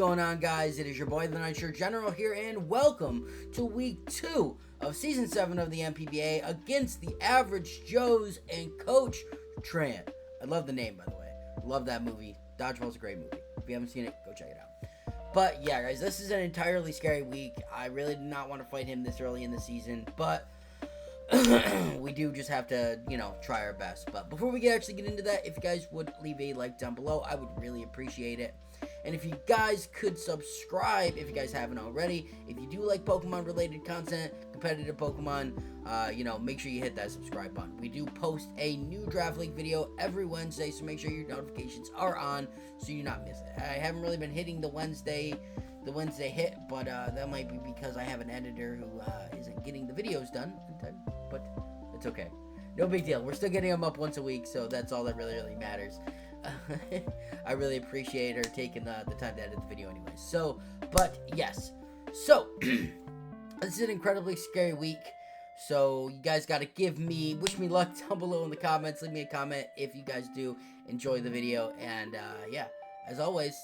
going on, guys? It is your boy, the Nitro General here, and welcome to Week 2 of Season 7 of the NPBA against the Average Joes and Coach Tran. I love the name, by the way. Love that movie. Dodgeball's a great movie. If you haven't seen it, go check it out. But yeah, guys, this is an entirely scary week. I really did not want to fight him this early in the season, but we do just have to, try our best. But before we actually get into that, if you guys would leave a like down below, I would really appreciate it. And if you guys could subscribe, if you guys haven't already, if you do like Pokemon-related content, competitive Pokemon, make sure you hit that subscribe button. We do post a new Draft League video every Wednesday, so make sure your notifications are on so you not miss it. I haven't really been hitting the Wednesday hit, but that might be because I have an editor who isn't getting the videos done in time, but it's okay. No big deal. We're still getting them up once a week, so that's all that really matters. I really appreciate her taking the time to edit the video anyway. So, but yes. So, this is an incredibly scary week. So, you guys got to wish me luck down below in the comments. Leave me a comment if you guys do enjoy the video. And, yeah, as always,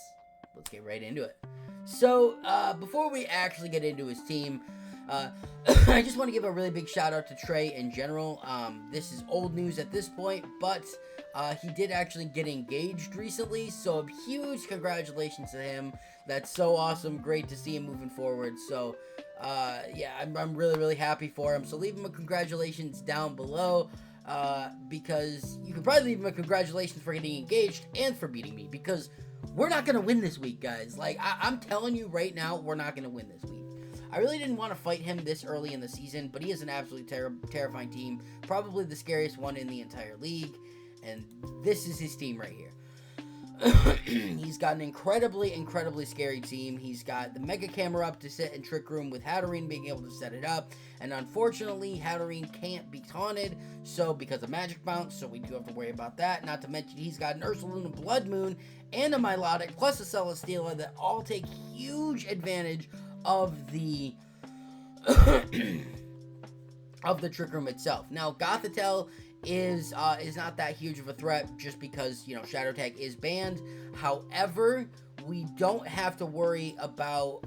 let's get right into it. So, before we actually get into his team, I just want to give a really big shout out to Trey in general. This is old news at this point, but he did actually get engaged recently, so a huge congratulations to him. That's so awesome. Great to see him moving forward. So, yeah, I'm really happy for him. So leave him a congratulations down below, because you could probably leave him a congratulations for getting engaged and for beating me, because we're not going to win this week, guys. Like, I'm telling you right now, we're not going to win this week. I really didn't want to fight him this early in the season, but he is an absolutely terrifying team. Probably the scariest one in the entire league. And this is his team right here. He's got an incredibly scary team. He's got the Mega Camera up to sit in Trick Room with Hatterene being able to set it up. And unfortunately, Hatterene can't be taunted, so because of Magic Bounce, so we do have to worry about that. Not to mention, he's got an Ursaluna, Bloodmoon, and a Milotic, plus a Celesteela that all take huge advantage of the of the Trick Room itself. Now, Gothitelle is not that huge of a threat just because, Shadow Tag is banned. However, we don't have to worry about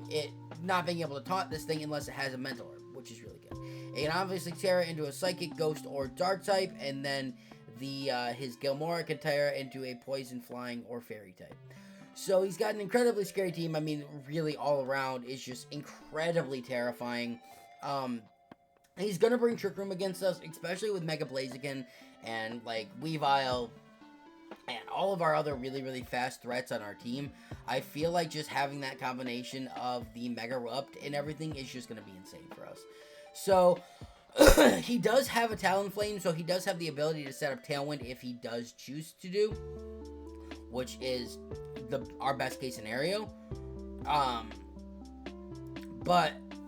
it not being able to taunt this thing unless it has a Mental Herb, which is really good. It can obviously tear it into a Psychic, Ghost, or Dark type, and then his Gilmora can tear it into a Poison, Flying, or Fairy type. So he's got an incredibly scary team. I mean, really all around is just incredibly terrifying. He's going to bring Trick Room against us, especially with Mega Blaziken and, Weavile and all of our other really fast threats on our team. I feel like just having that combination of the Mega Rupt and everything is just going to be insane for us. So, he does have a Talonflame, so he does have the ability to set up Tailwind if he does choose to do, which is our best case scenario.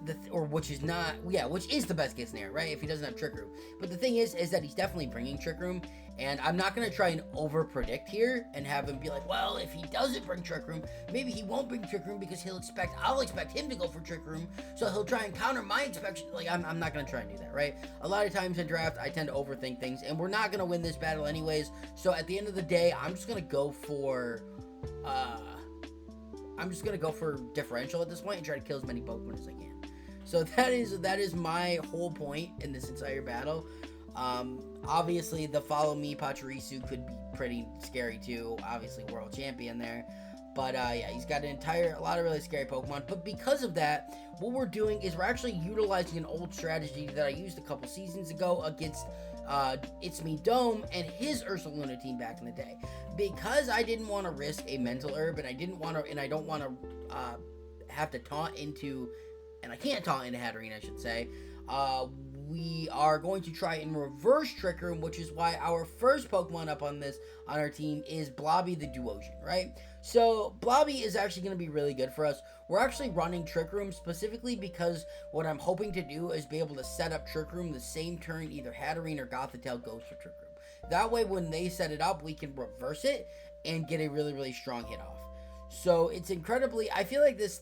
Which is the best case scenario, right? If he doesn't have Trick Room. But the thing is that he's definitely bringing Trick Room, and I'm not going to try and over-predict here and have him be like, well, if he doesn't bring Trick Room, maybe he won't bring Trick Room because I'll expect him to go for Trick Room, so he'll try and counter my expectation. I'm not going to try and do that, right? A lot of times in draft, I tend to overthink things, and we're not going to win this battle anyways, so at the end of the day, I'm just going to go for differential at this point and try to kill as many Pokemon as I can. So that is my whole point in this entire battle. Obviously, the Follow Me Pachirisu could be pretty scary too. Obviously, world champion there. But yeah, he's got a lot of really scary Pokemon. But because of that, what we're doing is we're actually utilizing an old strategy that I used a couple seasons ago against It's Me Dome and his Ursaluna team back in the day. Because I didn't want to risk a Mental Herb, and I don't want to have to taunt into. And I can't taunt into Hatterene, I should say. We are going to try and reverse Trick Room, which is why our first Pokemon up on our team is Blobby the Duosian, right? So, Blobby is actually going to be really good for us. We're actually running Trick Room specifically because what I'm hoping to do is be able to set up Trick Room the same turn either Hatterene or Gothitelle goes for Trick Room. That way, when they set it up, we can reverse it and get a really strong hit off. So, it's incredibly. I feel like this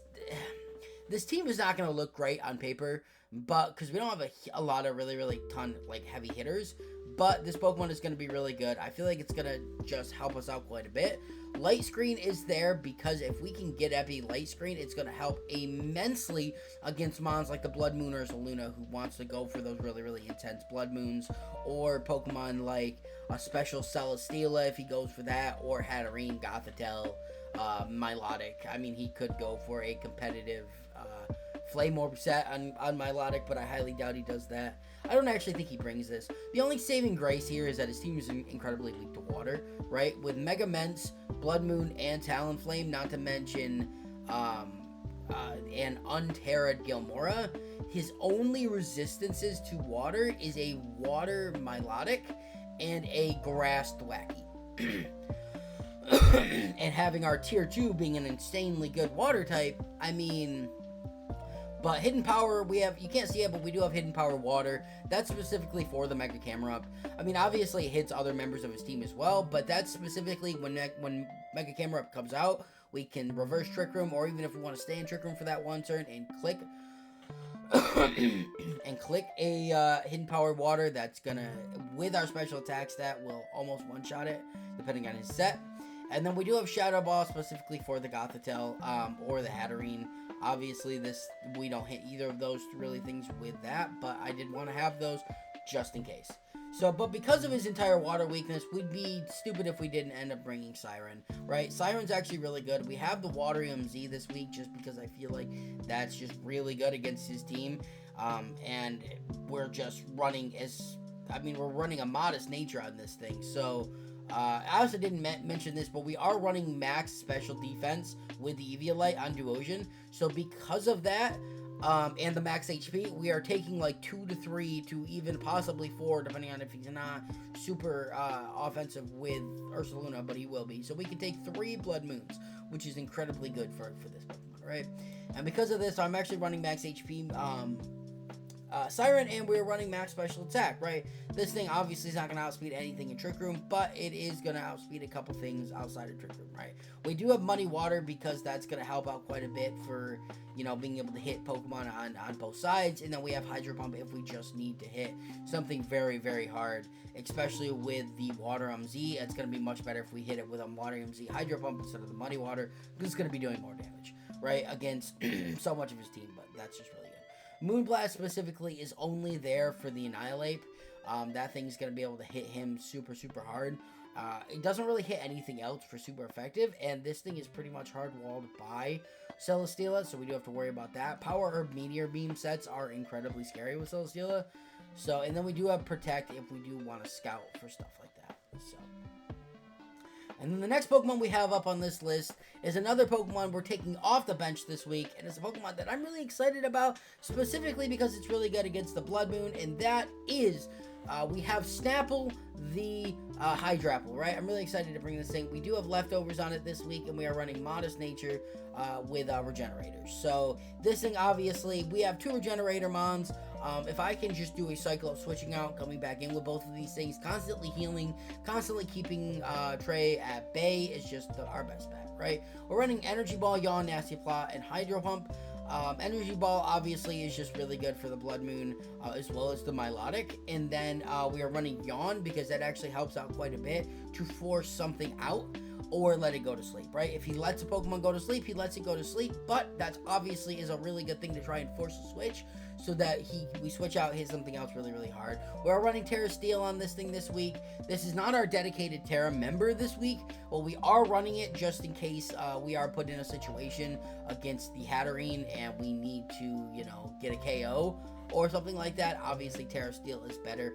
team is not going to look great on paper, but because we don't have a lot of really ton heavy hitters, but this Pokemon is going to be really good. I feel like it's going to just help us out quite a bit. Light Screen is there because if we can get Epi Light Screen, it's going to help immensely against mons like the Bloodmoon or Ursaluna who wants to go for those really, really intense Bloodmoons, or Pokemon like a special Celesteela if he goes for that, or Hatterene, Gothitelle, Milotic. I mean, he could go for a competitive Flame Orb set on Milotic, but I highly doubt he does that. I don't actually think he brings this. The only saving grace here is that his team is incredibly weak to water, right? With Mega Mence, Bloodmoon, and Talonflame, not to mention an unterra'd Gilmora, his only resistances to water is a water Milotic and a grass Thwackey. And having our tier 2 being an insanely good water type, I mean... But Hidden Power, we have, you can't see it, but we do have Hidden Power Water. That's specifically for the Mega Camera Up. I mean, obviously it hits other members of his team as well, but that's specifically when Mega Camera Up comes out, we can reverse Trick Room, or even if we want to stay in Trick Room for that one turn and click and click a Hidden Power Water, that's gonna, with our special attack stat, will almost one-shot it, depending on his set. And then we do have Shadow Ball specifically for the Gothitelle, or the Hatterene. Obviously, we don't hit either of those really things with that, but I did want to have those just in case. So, but because of his entire water weakness, we'd be stupid if we didn't end up bringing Siren, right? Siren's actually really good. We have the Waterium Z this week just because I feel like that's just really good against his team. And we're just running we're running a modest nature on this thing. So, I also didn't mention this, but we are running max special defense with the Eviolite on Duosion. So because of that, and the max HP, we are taking like 2 to 3 to even possibly 4, depending on if he's not super offensive with Ursaluna, but he will be. So we can take 3 Blood Moons, which is incredibly good for this Pokemon, right? And because of this, I'm actually running max HP Siren, and we're running max special attack, right? This thing obviously is not going to outspeed anything in Trick Room, but it is going to outspeed a couple things outside of Trick Room, right? We do have Muddy Water because that's going to help out quite a bit for, you know, being able to hit Pokemon on both sides. And then we have Hydro Pump if we just need to hit something very, very hard, especially with the Waterium Z. It's going to be much better if we hit it with a Waterium Z Hydro Pump instead of the Muddy Water, because it's going to be doing more damage, right, against so much of his team, but that's just really good. Moonblast specifically is only there for the Annihilate. That thing's going to be able to hit him super, super hard. It doesn't really hit anything else for super effective, and this thing is pretty much hard-walled by Celesteela, so we do have to worry about that. Power Herb Meteor Beam sets are incredibly scary with Celesteela. So, and then we do have Protect if we do want to scout for stuff like that. So, and then the next Pokemon we have up on this list is another Pokemon we're taking off the bench this week, and it's a Pokemon that I'm really excited about, specifically because it's really good against the Bloodmoon, and that is, we have Snapple, the Hydrapple, right? I'm really excited to bring this thing. We do have leftovers on it this week, and we are running Modest Nature with Regenerators. So this thing, obviously, we have 2 Regenerator Mons. If I can just do a cycle of switching out, coming back in with both of these things, constantly healing, constantly keeping Trey at bay is just our best bet, right? We're running Energy Ball, Yawn, Nasty Plot, and Hydro Pump. Energy Ball obviously is just really good for the Bloodmoon, as well as the Milotic. And then we are running Yawn because that actually helps out quite a bit to force something out or let it go to sleep, right? If he lets a Pokemon go to sleep, he lets it go to sleep, but that obviously is a really good thing to try and force a switch so that we switch out, hit something else really, really hard. We're running Terra Steel on this thing this week. This is not our dedicated Terra member this week, but we are running it just in case we are put in a situation against the Hatterene and we need to, you know, get a KO or something like that. Obviously, Terra Steel is better.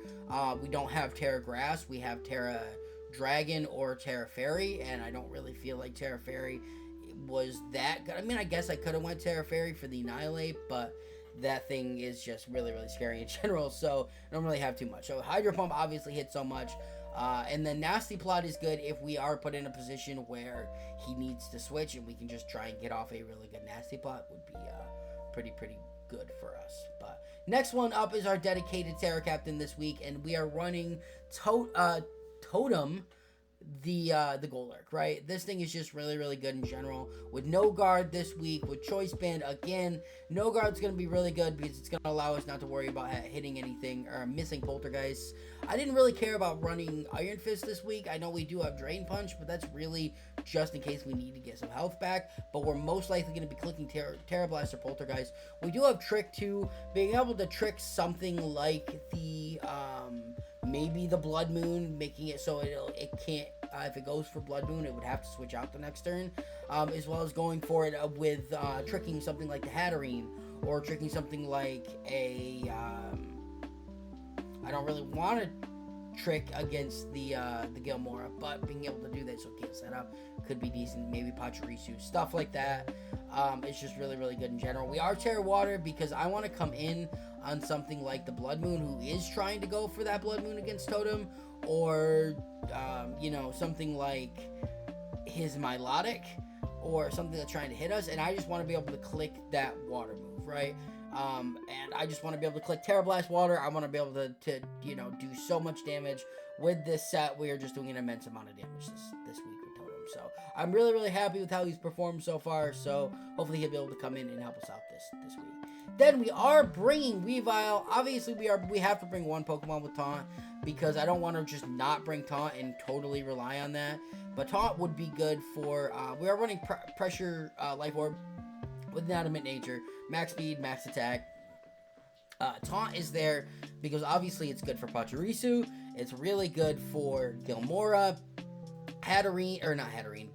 We don't have Terra Grass. We have Terra Dragon or Terra Fairy, and I don't really feel like Terra Fairy was that good. I mean, I guess I could have went Terra Fairy for the Annihilate, but that thing is just really, really scary in general, so I don't really have too much. So Hydro Pump obviously hits so much, and then Nasty Plot is good if we are put in a position where he needs to switch, and we can just try and get off a really good Nasty Plot would be pretty good for us. But next one up is our dedicated Terra Captain this week, and we are running Totem the Gold Lurk, right? This thing is just really, really good in general. With no guard this week, with Choice Band, again, no guard's going to be really good because it's going to allow us not to worry about hitting anything or missing Poltergeists. I didn't really care about running Iron Fist this week. I know we do have Drain Punch, but that's really just in case we need to get some health back. But we're most likely going to be clicking Terra Blast or Poltergeist. We do have Trick too. Being able to trick something like the maybe the Bloodmoon, making it so it can't, if it goes for Bloodmoon, it would have to switch out the next turn, as well as going for it with tricking something like the Hatterene, or tricking something like a, I don't really want to trick against the Gilmora, but being able to do that so it can't set up could be decent. Maybe Pachirisu, stuff like that. It's just really, really good in general. We are Terra Water because I want to come in on something like the Bloodmoon, who is trying to go for that Bloodmoon against Totem, or something like his Milotic, or something that's trying to hit us, and I just want to be able to click that water move, right? And I just want to be able to click Terra Blast Water. I want to be able to do so much damage with this set. We are just doing an immense amount of damage this week with Totem. So I'm really, really happy with how he's performed so far. So hopefully he'll be able to come in and help us out this week. Then we are bringing Weavile. Obviously, we have to bring one Pokemon with Taunt, because I don't want to just not bring Taunt and totally rely on that. But Taunt would be good for, we are running Pressure Life Orb with Inanimate Nature, max speed, max attack. Taunt is there because obviously it's good for Pachirisu. It's really good for Gilmora, Hatterene, or not Hatterene,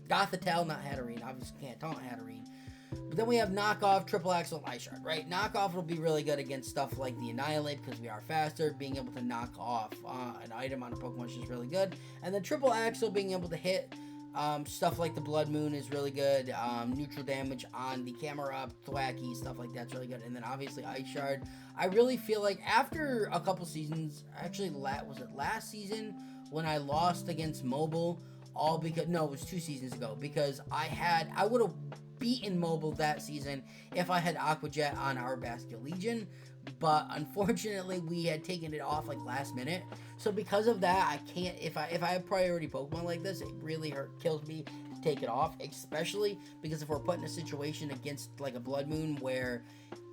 Gothitelle, not Hatterene. Obviously can't Taunt Hatterene. But then we have Knockoff, Triple Axle, and Ice Shard, right? Knockoff will be really good against stuff like the Annihilate because we are faster. Being able to knock off an item on a Pokemon is just really good. And then Triple Axle, being able to hit stuff like the Bloodmoon is really good. Neutral damage on the camera up, Thwacky, stuff like that's really good. And then obviously Ice Shard. I really feel like after a couple seasons, actually, was it last season when I lost against Mobile? It was 2 seasons ago, because I would have beaten Mobile that season if I had Aqua Jet on our Basket Legion, but unfortunately we had taken it off like last minute. So because of that, I can't, if I have priority Pokemon like this, it really kills me to take it off, especially because if we're put in a situation against like a Bloodmoon where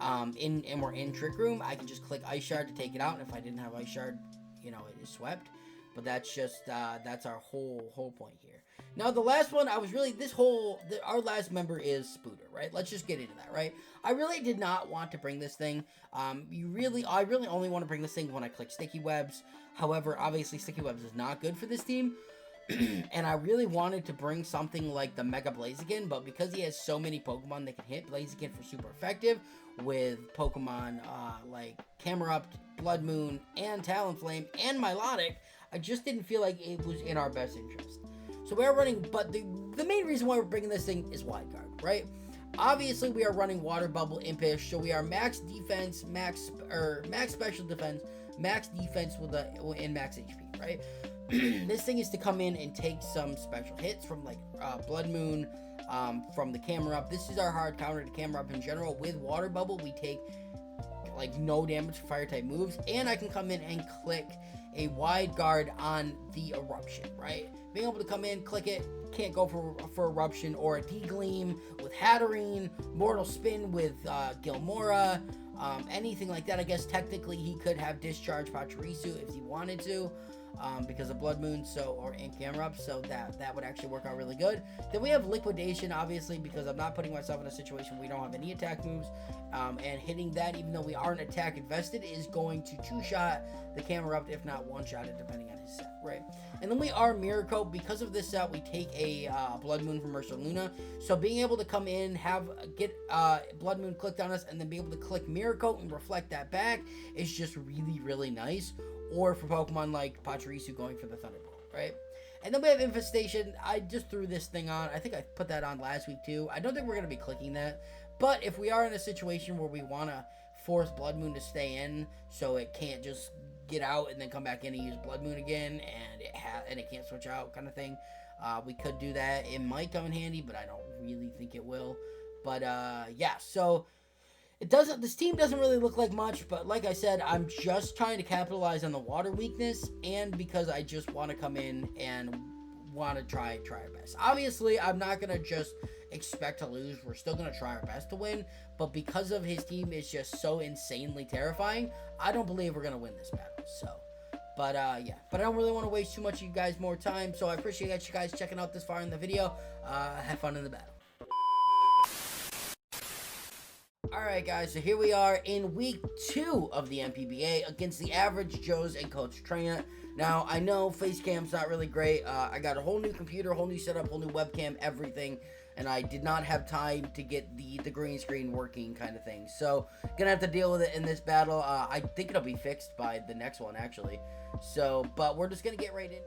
we're in Trick Room, I can just click Ice Shard to take it out, and if I didn't have Ice Shard, it is swept. But that's just that's our whole point here. Now, the last one, our last member is Spooter, right? Let's just get into that, right? I really did not want to bring this thing. I really only want to bring this thing when I click Sticky Webs. However, obviously, Sticky Webs is not good for this team. And I really wanted to bring something like the Mega Blaziken, but because he has so many Pokemon that can hit Blaziken for super effective, with Pokemon like Camerupt, Bloodmoon, and Talonflame, and Milotic, I just didn't feel like it was in our best interest. So we are running, but the main reason why we're bringing this thing is Wide Guard, right? Obviously, we are running Water Bubble, Impish, so we are max defense, max special defense, max defense and max HP, right? This thing is to come in and take some special hits from like Bloodmoon, from the Camerupt. This is our hard counter to Camerupt in general. With Water Bubble, we take like no damage for fire type moves, and I can come in and click a Wide Guard on the Eruption, right? Being able to come in, click it, can't go for Eruption, or a D-Gleam with Hatterene, Mortal Spin with Gilmora, anything like that. I guess technically he could have Discharge Pachirisu if he wanted to, because of Bloodmoon, and Camerupt, so that would actually work out really good. Then we have Liquidation, obviously, because I'm not putting myself in a situation where we don't have any attack moves, and hitting that, even though we aren't attack invested, is going to 2-shot the Camerupt, if not 1-shot it, depending on his set, right? And then we are Mirror Coat. Because of this set, we take a Bloodmoon from Ursaluna, so being able to come in, get Bloodmoon clicked on us, and then be able to click Mirror Coat and reflect that back is just really, really nice. Or for Pokemon like Pachirisu going for the Thunderbolt, right? And then we have Infestation. I just threw this thing on. I think I put that on last week too. I don't think we're going to be clicking that. But if we are in a situation where we want to force Bloodmoon to stay in so it can't just get out and then come back in and use Bloodmoon again, and it can't switch out kind of thing, we could do that. It might come in handy, but I don't really think it will. But yeah, so This team doesn't really look like much, but like I said, I'm just trying to capitalize on the water weakness, and because I just want to come in and want to try our best. Obviously, I'm not going to just expect to lose. We're still going to try our best to win, but because of his team is just so insanely terrifying, I don't believe we're going to win this battle. So, but yeah, but I don't really want to waste too much of you guys more time, so I appreciate you guys checking out this far in the video. Have fun in the battle. Alright guys, so here we are in week 2 of the NPBA against the Average Joes and Coach Trant. Now, I know Facecam's not really great. I got a whole new computer, whole new setup, whole new webcam, everything. And I did not have time to get the green screen working kind of thing. So, gonna have to deal with it in this battle. I think it'll be fixed by the next one, actually. So, but we're just gonna get right in.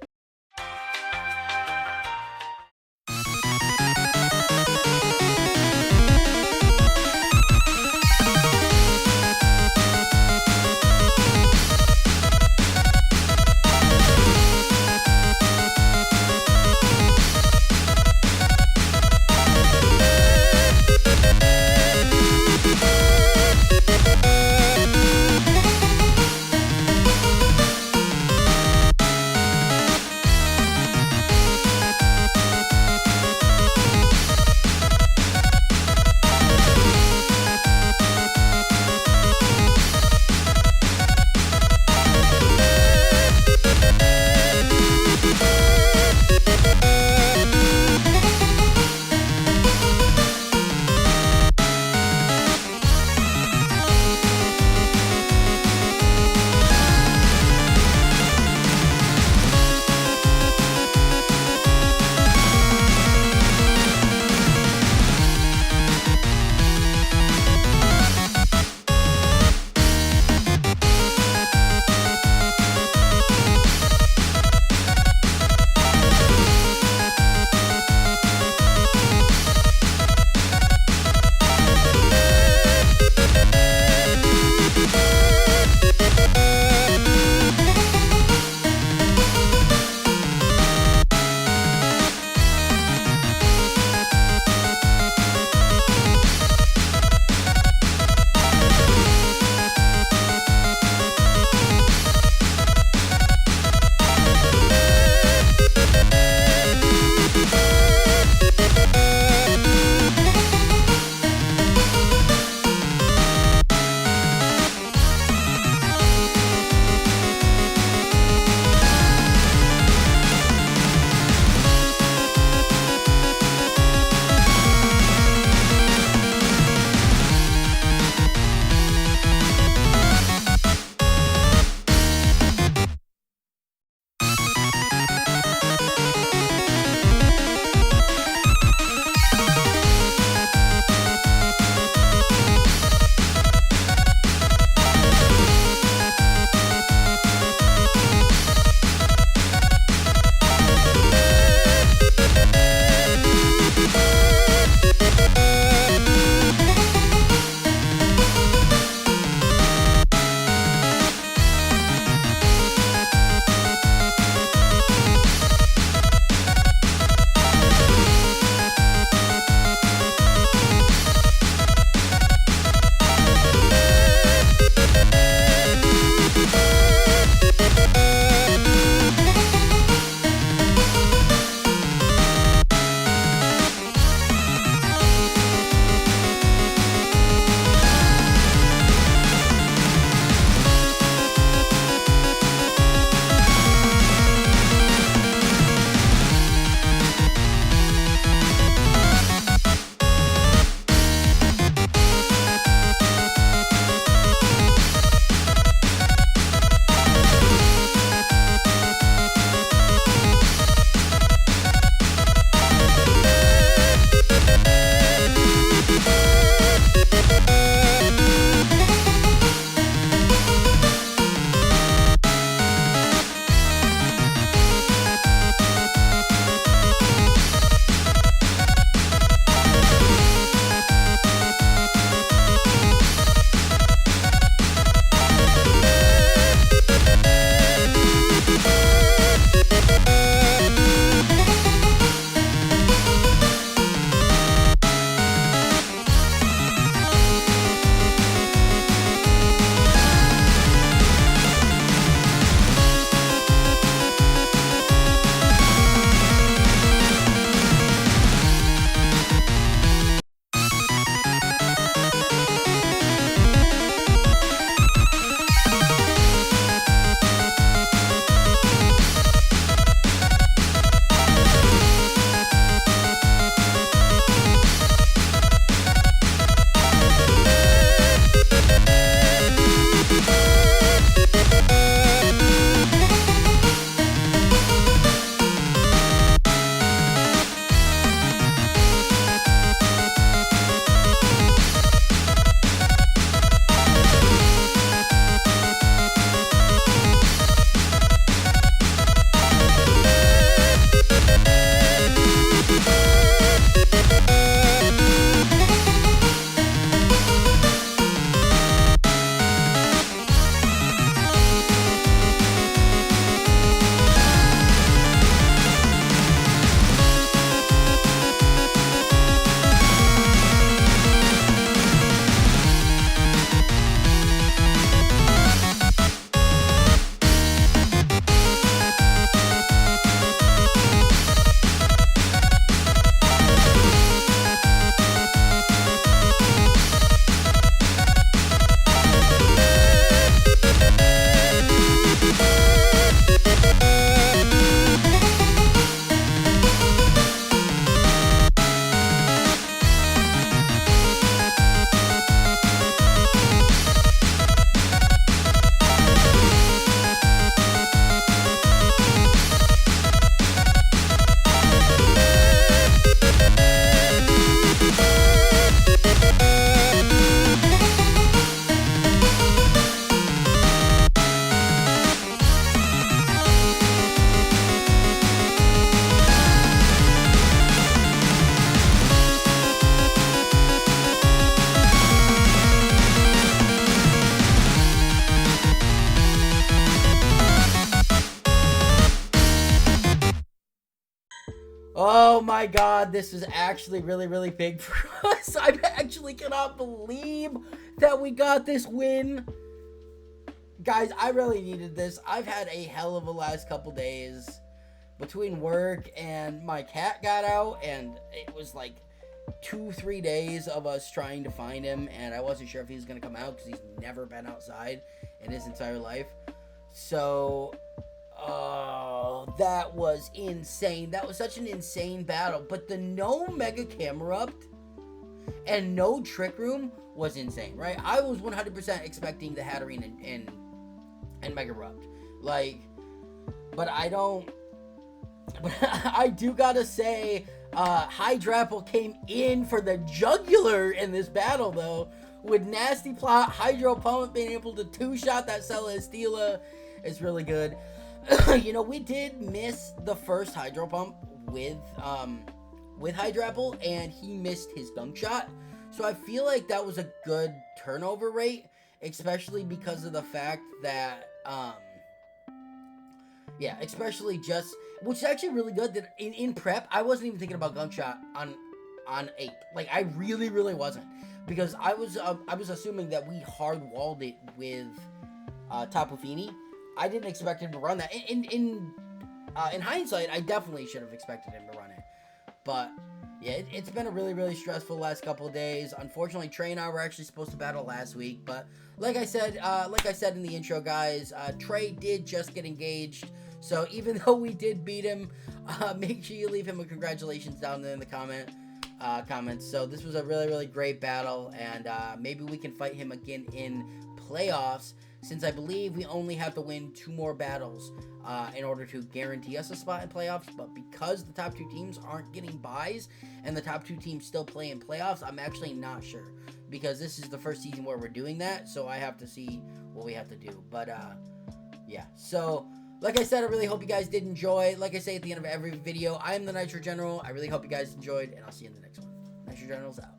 Oh my god, this is actually really, really big for us. I actually cannot believe that we got this win. Guys, I really needed this. I've had a hell of a last couple days. Between work and my cat got out, and it was like 2-3 days of us trying to find him, and I wasn't sure if he was going to come out because he's never been outside in his entire life. So, that was insane. That was such an insane battle. But the no Mega Camerupt and no Trick Room was insane, right? I was 100% expecting the Hatterene and Mega Rupt. Like, but I don't... But I do gotta say, Hydrapple came in for the jugular in this battle, though. With Nasty Plot, Hydro Pump being able to two-shot that Celesteela is really good. You know, we did miss the first Hydro Pump with Hydrapple, and he missed his Gunk Shot. So I feel like that was a good turnover rate, especially because of the fact that, yeah, especially just... Which is actually really good that in prep, I wasn't even thinking about Gunk Shot on Ape. Like, I really, really wasn't. Because I was assuming that we hard-walled it with Tapu Fini. I didn't expect him to run that. In hindsight, I definitely should have expected him to run it. But, yeah, it's been a really, really stressful last couple of days. Unfortunately, Trey and I were actually supposed to battle last week. But, like I said in the intro, guys, Trey did just get engaged. So even though we did beat him, make sure you leave him a congratulations down there in the comments. So this was a really, really great battle, and maybe we can fight him again in playoffs, since I believe we only have to win 2 more battles in order to guarantee us a spot in playoffs. But because the top 2 teams aren't getting buys and the top 2 teams still play in playoffs, I'm actually not sure, because this is the first season where we're doing that, so I have to see what we have to do. But yeah, so like I said, I really hope you guys did enjoy. Like I say at the end of every video, I am the Nitro General. I really hope you guys enjoyed, and I'll see you in the next one. Nitro General's out.